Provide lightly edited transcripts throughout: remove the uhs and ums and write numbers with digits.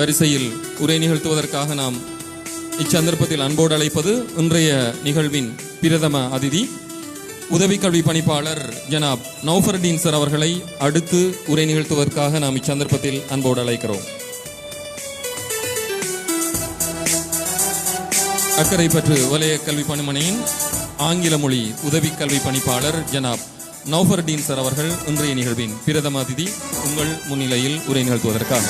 வரிசையில் உரை நிகழ்த்துவதற்காக நாம் இச்சந்தர்ப்பத்தில் அன்போடு அழைப்பது இன்றைய நிகழ்வின் பிரதம அதிதி உதவி கல்வி பணிப்பாளர் ஜனாப் நௌஃபர்டீன் சார் அவர்களை அடுத்து உரை நிகழ்த்துவதற்காக நாம் இச்சந்தர்ப்பத்தில் அன்போடு அழைக்கிறோம். அக்கரைப்பற்று வலய கல்வி பணிமனையின் ஆங்கில மொழி உதவி கல்வி பணிப்பாளர் ஜனாப் நௌஃபர்டீன் சார் அவர்கள் இன்றைய நிகழ்வின் பிரதம அதிதி உங்கள் முன்னிலையில் உரை நிகழ்த்துவதற்காக.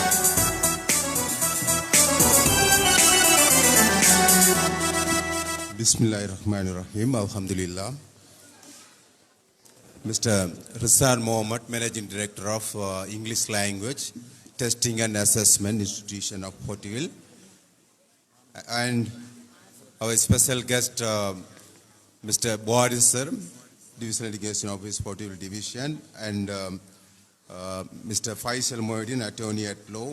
Bismillahirrahmanirrahim. Alhamdulillah. Mr. Rizan Mohammed, Managing Director of English Language Testing and Assessment Institution of Portugal, and our special guest, Mr. Boris Sir, Divisional Education Office Portugal Division, and Mr. Faisal Moedin, Attorney at Law,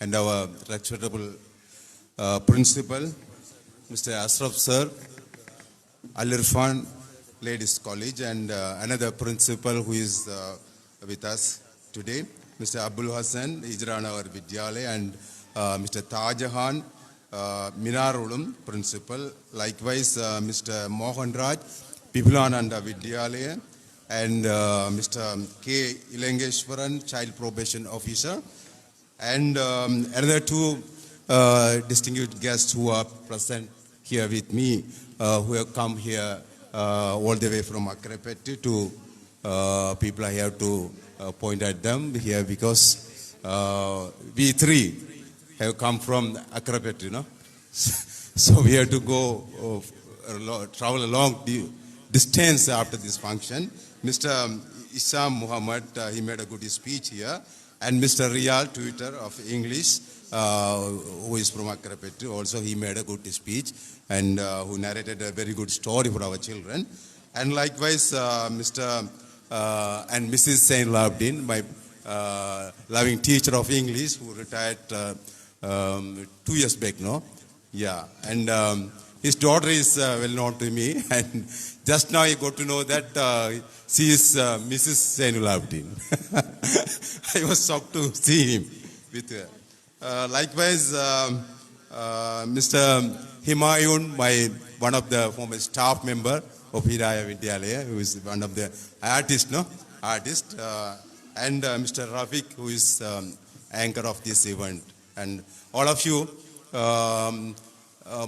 and our respectable Principal, Mr. Ashraf Sir, Al-Irfan Ladies College, and another principal who is with us today, Mr. Abdul Hassan, Ijranagar Vidyalaya, and Mr. Tajahan, Minar Ulum Principal, likewise Mr. Mohan Raj, Pipulananda Vidyalaya, and Mr. K. Ilengeshwaran, Child Probation Officer, and another two distinguished guests who are present here with me, who have come here all the way from Akrapeti to people I have to point at them here because we three have come from Akrapeti, you know. So we have to go travel a long distance after this function. Mr. Isam Muhammad, he made a good speech here, and Mr. Riyal, tutor of English, who is from Akrapeti, also he made a good speech and who narrated a very good story for our children. And likewise, Mr. and Mrs. Saint Nowferdeen, my loving teacher of English, who retired 2 years back now. Yeah, and his daughter is well known to me, and just now I got to know that she is Mrs. Saint Nowferdeen. I was shocked to see him with her. Likewise, Mr. Himayun, one of the former staff member of Hidayah Vidyalaya, who is one of the artists, and Mr. Rafiq, who is anchor of this event. And all of you,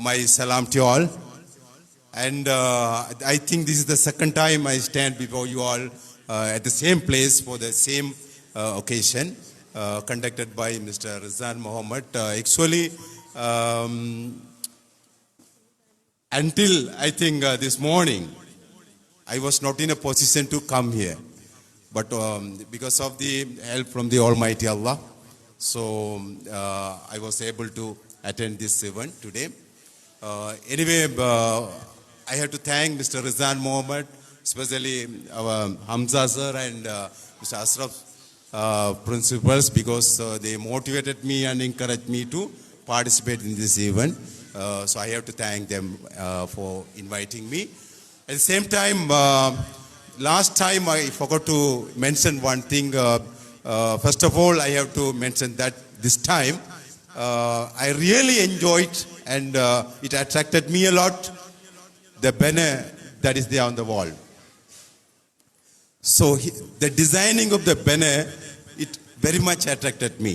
my salam to you all. And I think this is the second time I stand before you all at the same place for the same occasion, conducted by Mr. Rizan Mohammed. Actually, until I think this morning, I was not in a position to come here. But because of the help from the Almighty Allah, so I was able to attend this event today. Anyway, I have to thank Mr. Rizan Mohammed, especially our Hamza sir and Mr. Ashraf principals, because they motivated me and encouraged me to participate in this event. So I have to thank them for inviting me. At the same time, last time I forgot to mention one thing. First of all, I have to mention that this time I really enjoyed and it attracted me a lot, the banner that is there on the wall. So the designing of the banner, it very much attracted me.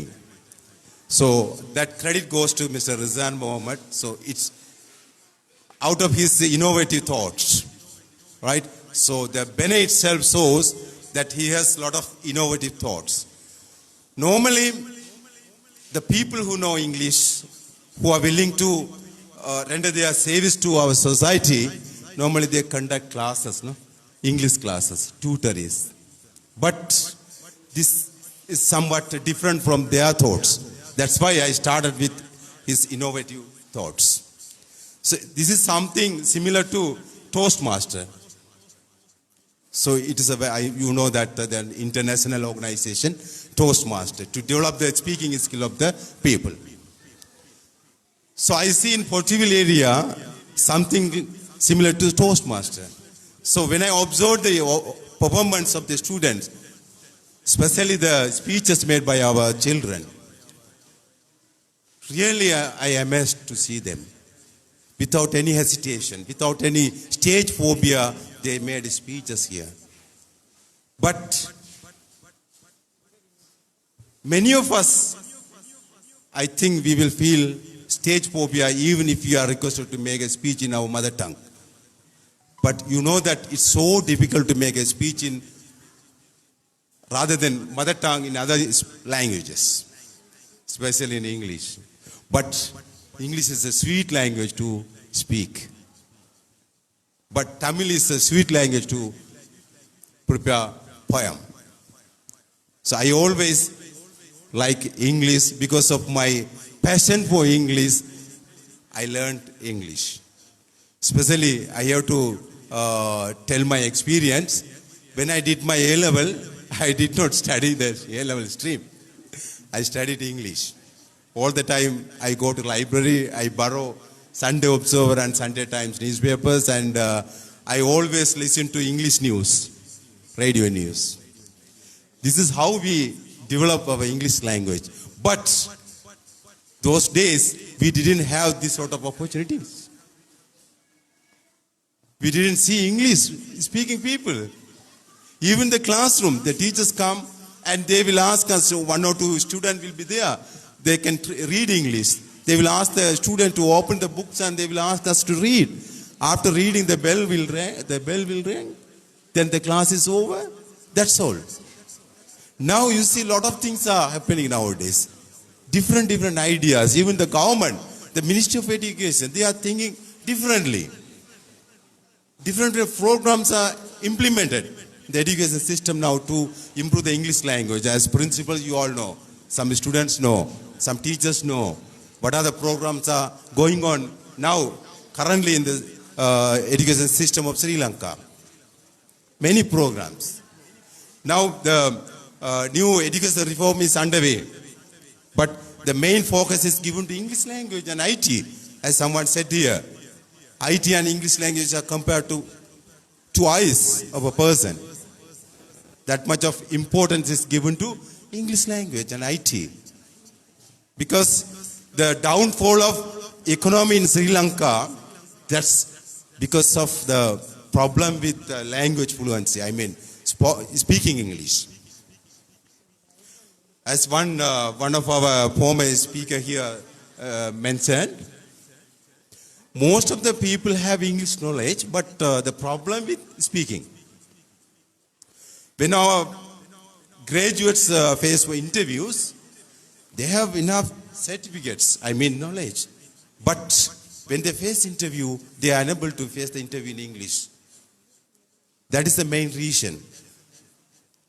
So that credit goes to Mr. Rizan Mohammed. So it's out of his innovative thoughts, right? So the banner itself shows that he has a lot of innovative thoughts. Normally, the people who know English, who are willing to render their service to our society, normally they conduct classes, no? English classes, tutories. But this is somewhat different from their thoughts. That's why I started with his innovative thoughts. So this is something similar to Toastmaster. So it is you know that the international organization, Toastmaster, to develop the speaking skill of the people. So I see in Portugal area something similar to Toastmaster. So when I observed the performance of the students, especially the speeches made by our children, Really, I am amazed to see them. Without any hesitation, without any stage phobia, they made speeches here. But many of us, I think we will feel stage phobia even if you are requested to make a speech in our mother tongue. But you know that it's so difficult to make a speech in rather than mother tongue in other languages, especially in English. But English is a sweet language to speak. But Tamil is a sweet language to prepare poem. So I always like English because of my passion for English. I learned English. Especially, I have to tell my experience. When I did my A-level, I did not study the A-level stream. I studied English. All the time, I go to library, I borrow Sunday Observer and Sunday Times newspapers, and I always listen to English news, radio news. This is how we develop our English language. But those days, we didn't have this sort of opportunities. We didn't see English speaking people. Even the classroom, the teachers come and they will ask us, one or two students will be there. They can read English. They will ask the student to open the books and they will ask us to read. After reading, the bell will ring. Then the class is over. That's all. Now you see a lot of things are happening nowadays. Different ideas. Even the government, the Ministry of Education, they are thinking differently. Different programs are implemented in the education system now to improve the English language. As principals, you all know. Some students know. Some teachers know. What are the programs are going on now, currently in the education system of Sri Lanka? Many programs. Now the new education reform is underway. But the main focus is given to English language and IT. As someone said here, IT and English language are compared to eyes of a person. That much of importance is given to English language and IT. Because the downfall of economy in Sri Lanka, that's because of the problem with language fluency. I mean, speaking English. As one of our former speaker here mentioned, most of the people have English knowledge, but the problem with speaking. When our graduates face for interviews, they have enough certificates, I mean knowledge. But when they face interview, they are unable to face the interview in English. That is the main reason.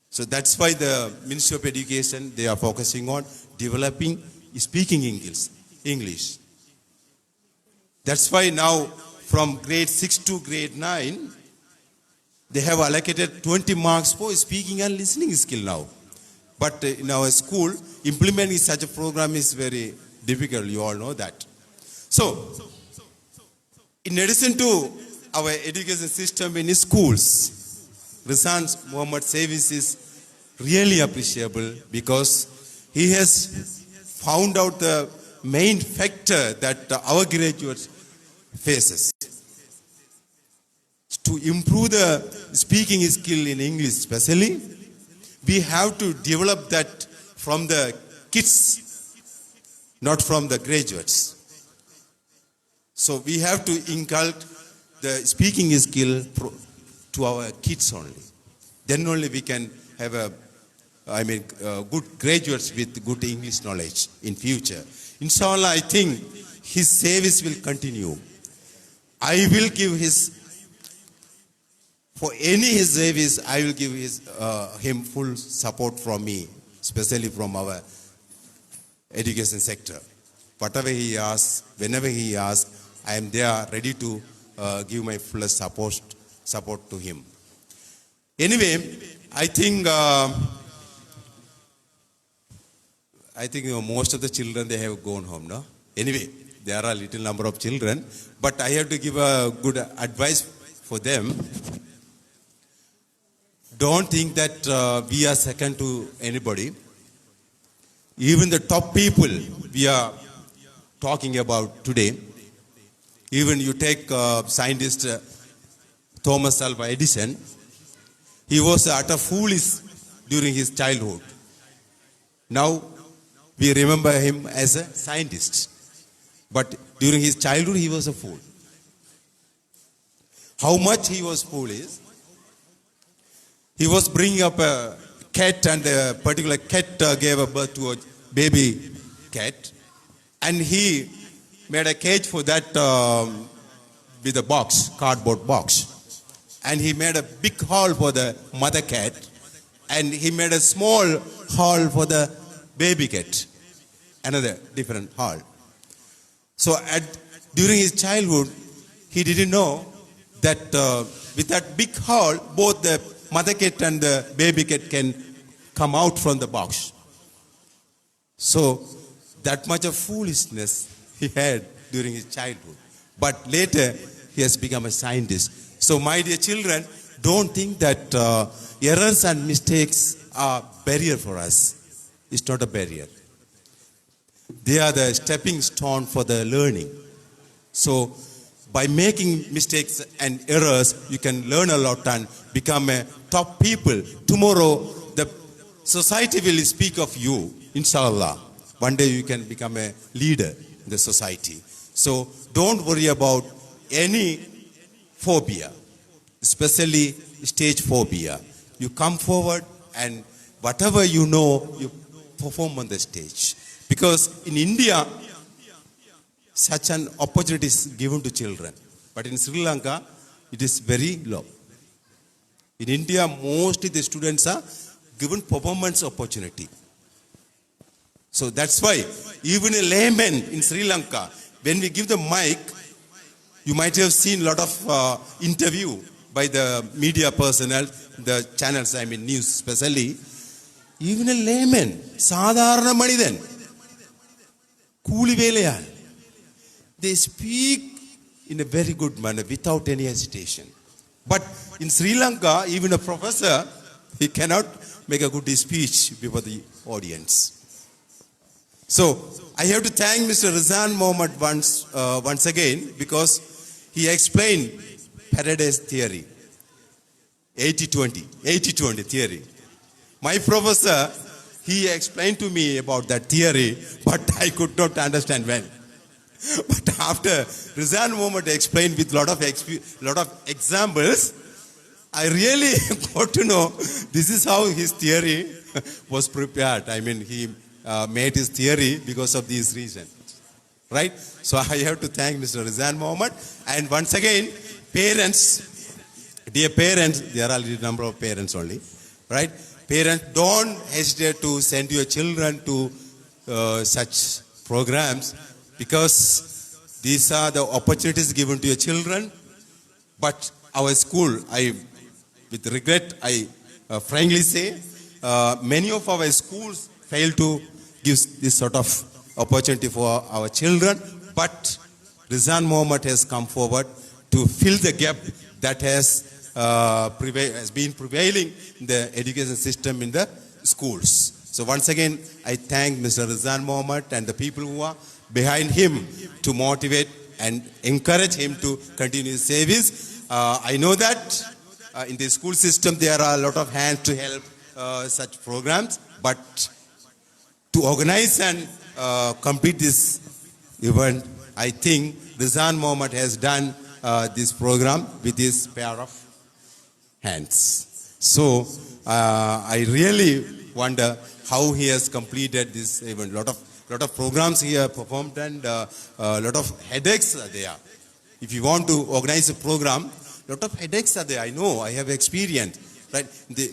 So that's why the Ministry of Education, they are focusing on developing speaking English. That's why now from grade 6 to grade 9, they have allocated 20 marks for speaking and listening skill now. But in our school, implementing such a program is very difficult. You all know that. So, in addition to our education system in schools, Rizan's Muhammad service is really appreciable because he has found out the main factor that our graduates faces. To improve the speaking skill in English especially, we have to develop that from the kids, not from the graduates. So we have to inculcate the speaking skill to our kids only. Then only we can have good graduates with good English knowledge in future. Inshallah, I think his service will continue. I will give for any his service, I will give him full support from me, especially from our education sector. Whatever he asks, whenever he asks, I am there ready to give my full support to him. Anyway, I think most of the children, they have gone home, no? Anyway, there are a little number of children, but I have to give a good advice for them. Don't think that we are second to anybody. Even the top people, we are talking about today. Even you take scientist Thomas Alva Edison, he was utter foolish during his childhood. Now we remember him as a scientist. But during his childhood, he was a fool. How much he was foolish? He was bringing up a cat, and a particular cat gave a birth to a baby cat. And he made a cage for that with a box, cardboard box. And he made a big hole for the mother cat. And he made a small hole for the baby cat. Another different hole. So during his childhood, he didn't know that with that big hole, both the mother cat and the baby cat can come out from the box. So that much of foolishness he had during his childhood. But later, he has become a scientist. So my dear children, don't think that errors and mistakes are a barrier for us. It's not a barrier. They are the stepping stone for the learning. So by making mistakes and errors, you can learn a lot and become a top people. Tomorrow, the society will speak of you, inshallah. One day you can become a leader in the society. So don't worry about any phobia, especially stage phobia. You come forward and whatever you know, you perform on the stage. Because in India, such an opportunity is given to children. But in Sri Lanka, it is very low. In India, mostly the students are given performance opportunity. So that's why even a layman in Sri Lanka, when we give the mic, you might have seen a lot of interview by the media personnel, the channels, I mean news especially. Even a layman, sadharana manidan, they speak in a very good manner without any hesitation. But in Sri Lanka, even a professor, he cannot make a good speech before the audience. So I have to thank Mr. Rizan Mohammed once again, because he explained Faraday's theory, 80-20 theory. My professor, he explained to me about that theory, but I could not understand well. But after Rizan Mohammed explained with lot of examples, I really got to know this is how his theory was prepared. I mean, he made his theory because of these reasons. Right? So I have to thank Mr. Rizan Mohammed. And once again, parents, dear parents, there are a number of parents only. Right? Parents, don't hesitate to send your children to such programs, because these are the opportunities given to your children. But our school, with regret, I frankly say, many of our schools fail to give this sort of opportunity for our children. But Rizan Mohammed has come forward to fill the gap that has been prevailing in the education system in the schools. So once again, I thank Mr. Rizan Mohammed and the people who are behind him to motivate and encourage him to continue his service. I know that in the school system there are a lot of hands to help such programs, but to organize and complete this event, I think Rizan Mohammed has done this program with his pair of hands. So I really wonder how he has completed this event. Lot of programs he has performed, and a lot of headaches are there. If you want to organize a program, lot of headaches are there. I know, I have experience. Right?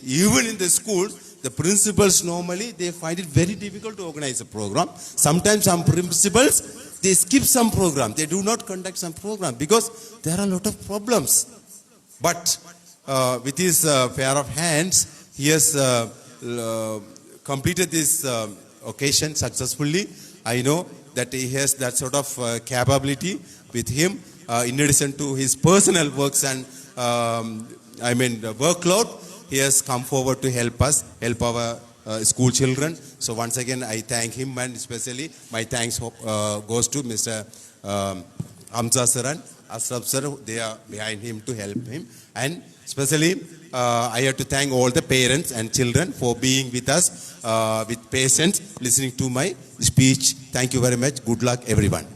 Even in the schools, the principals normally, they find it very difficult to organize a program. Sometimes some principals, they skip some program. They do not conduct some program because there are a lot of problems. But with his pair of hands, he has completed this occasion successfully. I know that he has that sort of capability with him. In addition to his personal works and workload, he has come forward to help us, help our school children. So once again, I thank him, and especially my thanks goes to Mr. Hamza sir and Asraf sir. They are behind him to help him. And especially, I have to thank all the parents and children for being with us with patience, listening to my speech. Thank you very much. Good luck, everyone.